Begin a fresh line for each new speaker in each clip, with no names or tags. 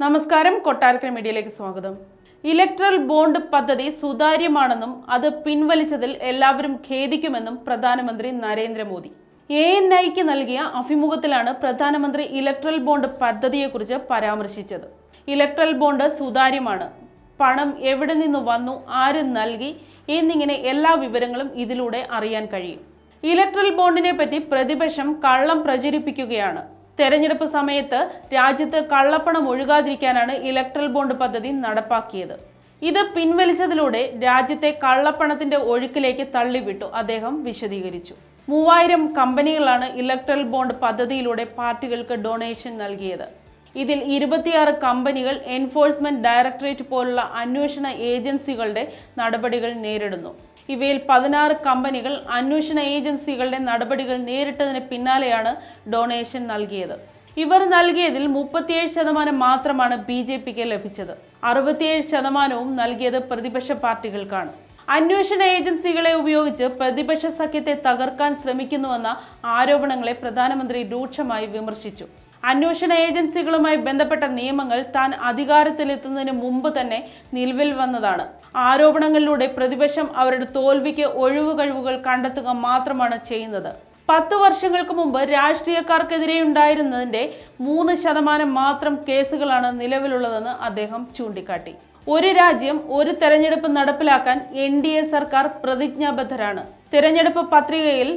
നമസ്കാരം, കൊട്ടാരക്കര മീഡിയയിലേക്ക് സ്വാഗതം. ഇലക്ട്രൽ ബോണ്ട് പദ്ധതി സുതാര്യമാണെന്നും അത് പിൻവലിച്ചതിൽ എല്ലാവരും ഖേദിക്കുമെന്നും പ്രധാനമന്ത്രി നരേന്ദ്രമോദി. ANIക്ക് നൽകിയ അഭിമുഖത്തിലാണ് പ്രധാനമന്ത്രി ഇലക്ട്രൽ ബോണ്ട് പദ്ധതിയെക്കുറിച്ച് പരാമർശിച്ചത്. ഇലക്ട്രൽ ബോണ്ട് സുതാര്യമാണ്, പണം എവിടെ നിന്ന് വന്നു, ആര് നൽകി എന്നിങ്ങനെ എല്ലാ വിവരങ്ങളും ഇതിലൂടെ അറിയാൻ കഴിയും. ഇലക്ട്രൽ ബോണ്ടിനെ പറ്റി പ്രതിപക്ഷം കള്ളം പ്രചരിപ്പിക്കുകയാണ്. തെരഞ്ഞെടുപ്പ് സമയത്ത് രാജ്യത്ത് കള്ളപ്പണം ഒഴുകാതിരിക്കാനാണ് ഇലക്ട്രൽ ബോണ്ട് പദ്ധതി നടപ്പാക്കിയത്. ഇത് പിൻവലിച്ചതിലൂടെ രാജ്യത്തെ കള്ളപ്പണത്തിന്റെ ഒഴുക്കിലേക്ക് തള്ളിവിട്ടു, അദ്ദേഹം വിശദീകരിച്ചു. 3000 കമ്പനികളാണ് ഇലക്ട്രൽ ബോണ്ട് പദ്ധതിയിലൂടെ പാർട്ടികൾക്ക് ഡൊണേഷൻ നൽകിയത്. ഇതിൽ 26 കമ്പനികൾ എൻഫോഴ്സ്മെന്റ് ഡയറക്ടറേറ്റ് പോലുള്ള അന്വേഷണ ഏജൻസികളുടെ നടപടികൾ നേരിടുന്നു. ഇവയിൽ 16 കമ്പനികൾ അന്വേഷണ ഏജൻസികളുടെ നടപടികൾ നേരിട്ടതിന് പിന്നാലെയാണ് ഡൊണേഷൻ നൽകിയത്. ഇവർ നൽകിയതിൽ 37% മാത്രമാണ് BJPക്ക് ലഭിച്ചത്. 67% നൽകിയത് പ്രതിപക്ഷ പാർട്ടികൾക്കാണ്. അന്വേഷണ ഏജൻസികളെ ഉപയോഗിച്ച് പ്രതിപക്ഷ സഖ്യത്തെ തകർക്കാൻ ശ്രമിക്കുന്നുവെന്ന ആരോപണങ്ങളെ പ്രധാനമന്ത്രി രൂക്ഷമായി വിമർശിച്ചു. അന്വേഷണ ഏജൻസികളുമായി ബന്ധപ്പെട്ട നിയമങ്ങൾ താൻ അധികാരത്തിലെത്തുന്നതിന് മുമ്പ് തന്നെ നിലവിൽ വന്നതാണ്. ആരോപണങ്ങളിലൂടെ പ്രതിപക്ഷം അവരുടെ തോൽവിക്ക് ഒഴിവുകഴിവുകൾ കണ്ടെത്തുക മാത്രമാണ് ചെയ്യുന്നത്. 10 വർഷങ്ങൾക്ക് മുമ്പ് രാഷ്ട്രീയക്കാർക്കെതിരെയുണ്ടായിരുന്നതിന്റെ 3% മാത്രം കേസുകളാണ് നിലവിലുള്ളതെന്ന് അദ്ദേഹം ചൂണ്ടിക്കാട്ടി. ഒരു രാജ്യം ഒരു തെരഞ്ഞെടുപ്പ് നടപ്പിലാക്കാൻ NDA സർക്കാർ പ്രതിജ്ഞാബദ്ധരാണ്. തെരഞ്ഞെടുപ്പ് പത്രികയിൽ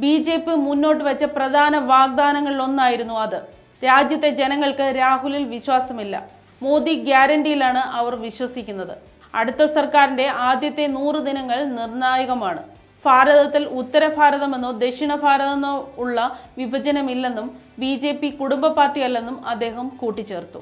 BJP മുന്നോട്ട് വെച്ച പ്രധാന വാഗ്ദാനങ്ങളിലൊന്നായിരുന്നു അത്. രാജ്യത്തെ ജനങ്ങൾക്ക് രാഹുലിൽ വിശ്വാസമില്ല. മോദി ഗ്യാരണ്ടിയിലാണ് അവർ വിശ്വസിക്കുന്നത്. അടുത്ത സർക്കാരിന്റെ ആദ്യത്തെ 100 ദിനങ്ങൾ നിർണായകമാണ്. ഭാരതത്തിൽ ഉത്തര ഭാരതമെന്നോ ദക്ഷിണ ഭാരതമെന്നോ ഉള്ള വിഭജനമില്ലെന്നും BJP കുടുംബ പാർട്ടിയല്ലെന്നും അദ്ദേഹം കൂട്ടിച്ചേർത്തു.